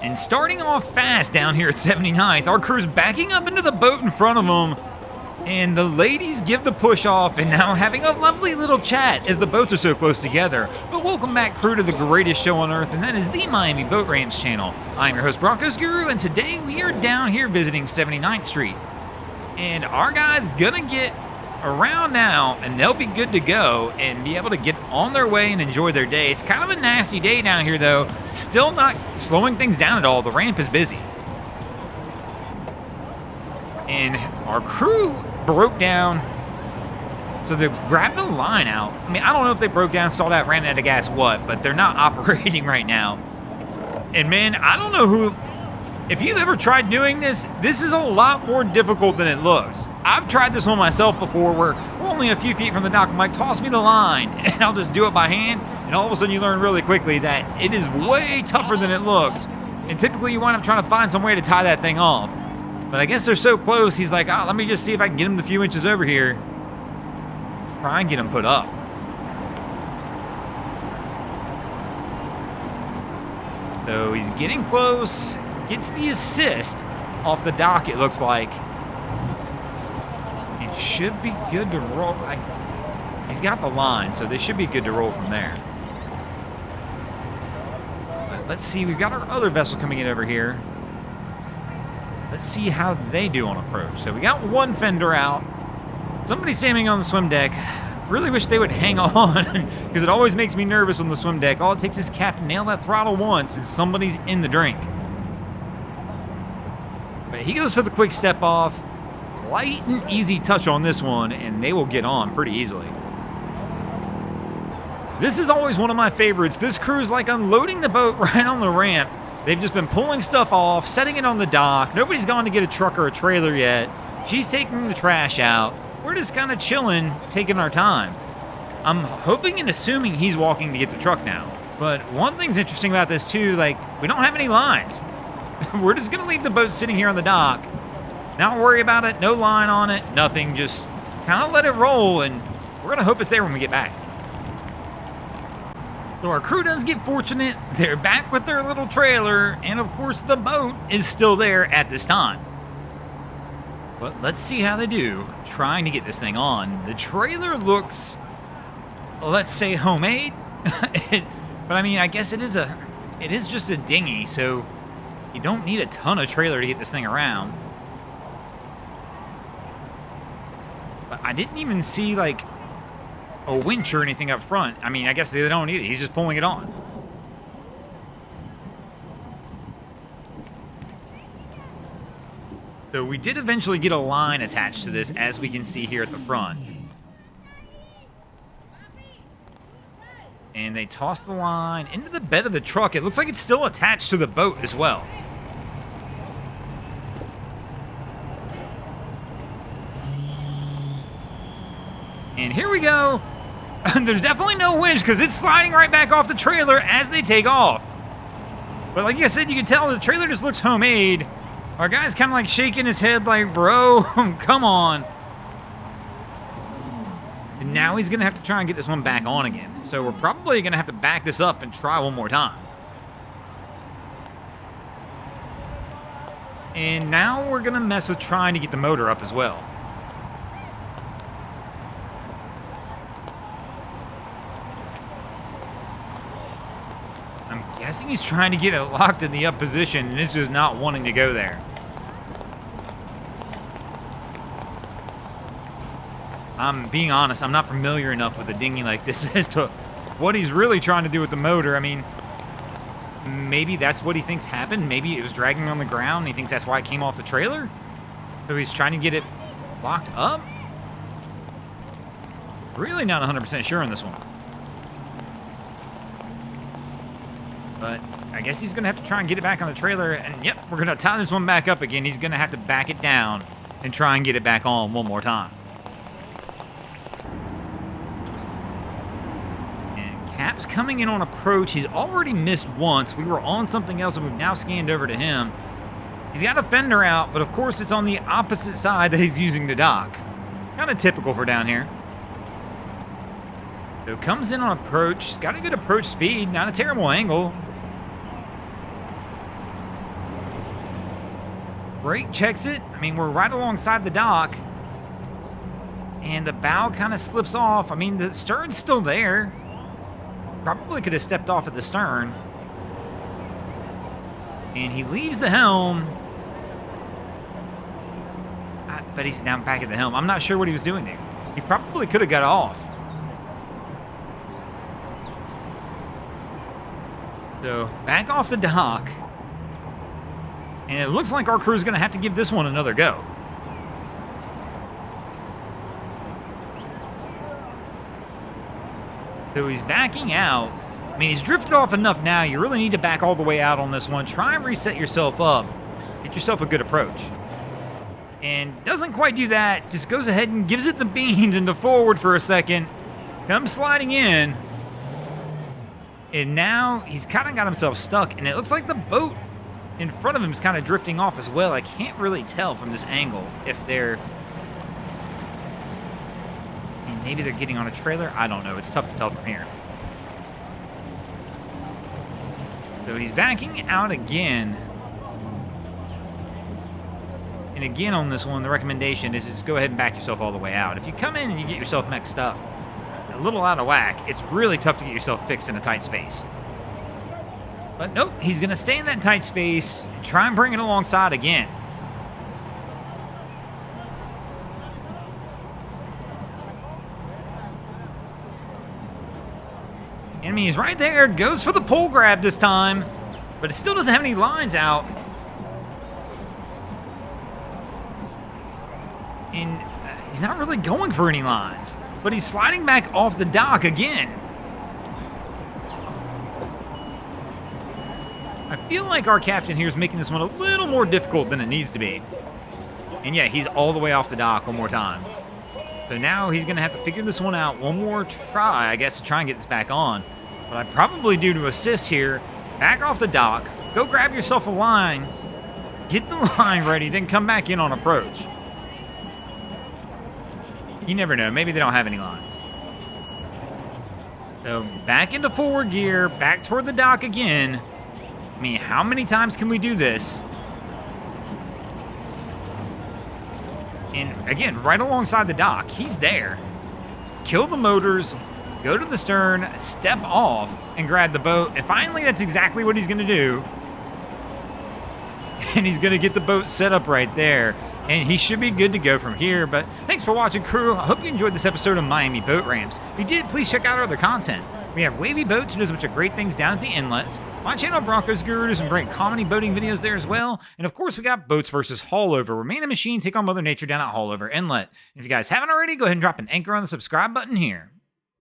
And starting off fast down here at 79th, our crew's backing up into the boat in front of them. And the ladies give the push off and now having a lovely little chat as the boats are so close together. But welcome back, crew, to the greatest show on earth, and that is the Miami Boat Ramps channel. I'm your host, Broncos Guru, and today we are down here visiting 79th Street. And our guys gonna get around now, and they'll be good to go and be able to get on their way and enjoy their day. It's kind of a nasty day down here, though. Still not slowing things down at all. The ramp is busy. And our crew broke down, so they grabbed a line out. I mean, I don't know if they broke down, stalled out, ran out of gas, what, but they're not operating right now. And man, I don't know who, if you've ever tried doing this, this is a lot more difficult than it looks. I've tried this one myself before where we're only a few feet from the dock. I'm like, toss me the line, and I'll just do it by hand. And all of a sudden you learn really quickly that it is way tougher than it looks. And typically you wind up trying to find some way to tie that thing off. But I guess they're so close, he's like, let me just see if I can get him the few inches over here. Try and get him put up. So he's getting close, gets the assist off the dock, it looks like. It should be good to roll. He's got the line, so they should be good to roll from there. But let's see, we've got our other vessel coming in over here. Let's see how they do on approach. So we got one fender out. Somebody's standing on the swim deck. Really wish they would hang on because it always makes me nervous on the swim deck. All it takes is Cap to nail that throttle once and somebody's in the drink. But he goes for the quick step off. Light and easy touch on this one, and they will get on pretty easily. This is always one of my favorites. This crew's like unloading the boat right on the ramp. They've just been pulling stuff off, setting it on the dock. Nobody's gone to get a truck or a trailer yet. She's taking the trash out. We're just kind of chilling, taking our time. I'm hoping and assuming he's walking to get the truck now. But one thing's interesting about this too, like, we don't have any lines. We're just gonna leave the boat sitting here on the dock. Not worry about it, no line on it, nothing. Just kind of let it roll, and we're gonna hope it's there when we get back. So our crew does get fortunate. They're back with their little trailer, and of course the boat is still there at this time. But let's see how they do trying to get this thing on. The trailer looks, let's say, homemade. But I mean, I guess it is just a dinghy, so you don't need a ton of trailer to get this thing around. But I didn't even see like a winch or anything up front. I mean, I guess they don't need it. He's just pulling it on. So we did eventually get a line attached to this, as we can see here at the front. And they toss the line into the bed of the truck. It looks like it's still attached to the boat as well. And here we go. There's definitely no winch because it's sliding right back off the trailer as they take off. But like I said, you can tell the trailer just looks homemade. Our guy's kind of like shaking his head like, bro, come on. And now he's going to have to try and get this one back on again. So we're probably going to have to back this up and try one more time. And now we're going to mess with trying to get the motor up as well. I think he's trying to get it locked in the up position, and it's just not wanting to go there. I'm being honest, I'm not familiar enough with a dinghy like this as to what he's really trying to do with the motor. I mean, maybe that's what he thinks happened. Maybe it was dragging on the ground, and he thinks that's why it came off the trailer. So he's trying to get it locked up. Really not 100% sure on this one. But I guess he's going to have to try and get it back on the trailer. And yep, we're going to tie this one back up again. He's going to have to back it down and try and get it back on one more time. And Cap's coming in on approach. He's already missed once. We were on something else and we've now scanned over to him. He's got a fender out, but of course it's on the opposite side that he's using to dock. Kind of typical for down here. So comes in on approach. Got a good approach speed. Not a terrible angle. Brake checks it. I mean, we're right alongside the dock. And the bow kind of slips off. I mean, the stern's still there. Probably could have stepped off at the stern. And he leaves the helm. But he's now back at the helm. I'm not sure what he was doing there. He probably could have got off. So, back off the dock. And it looks like our crew's going to have to give this one another go. So he's backing out. I mean, he's drifted off enough now. You really need to back all the way out on this one. Try and reset yourself up. Get yourself a good approach. And doesn't quite do that. Just goes ahead and gives it the beans into forward for a second. Comes sliding in. And now he's kind of got himself stuck. And it looks like the boat in front of him is kind of drifting off as well. I can't really tell from this angle if they're... I mean, maybe they're getting on a trailer. I don't know. It's tough to tell from here. So he's backing out again. And again on this one, the recommendation is just go ahead and back yourself all the way out. If you come in and you get yourself mixed up, a little out of whack, it's really tough to get yourself fixed in a tight space. But nope, he's going to stay in that tight space and try and bring it alongside again. I mean, he's right there, goes for the pole grab this time, but it still doesn't have any lines out. And he's not really going for any lines, but he's sliding back off the dock again. I feel like our captain here is making this one a little more difficult than it needs to be. And yeah, he's all the way off the dock one more time. So now he's going to have to figure this one out one more try, I guess, to try and get this back on. What I'd probably do to assist here, back off the dock, go grab yourself a line, get the line ready, then come back in on approach. You never know, maybe they don't have any lines. So back into forward gear, back toward the dock again. I mean, how many times can we do this? And again, right alongside the dock, he's there. Kill the motors, go to the stern, step off, and grab the boat. And finally, that's exactly what he's going to do. And he's going to get the boat set up right there. And he should be good to go from here. But thanks for watching, crew. I hope you enjoyed this episode of Miami Boat Ramps. If you did, please check out our other content. We have Wavy Boats, who does a bunch of great things down at the inlets. My channel, Broncos Guru, does some great comedy boating videos there as well. And of course, we got Boats versus Haulover, where man and machine take on Mother Nature down at Haulover Inlet. And if you guys haven't already, go ahead and drop an anchor on the subscribe button here.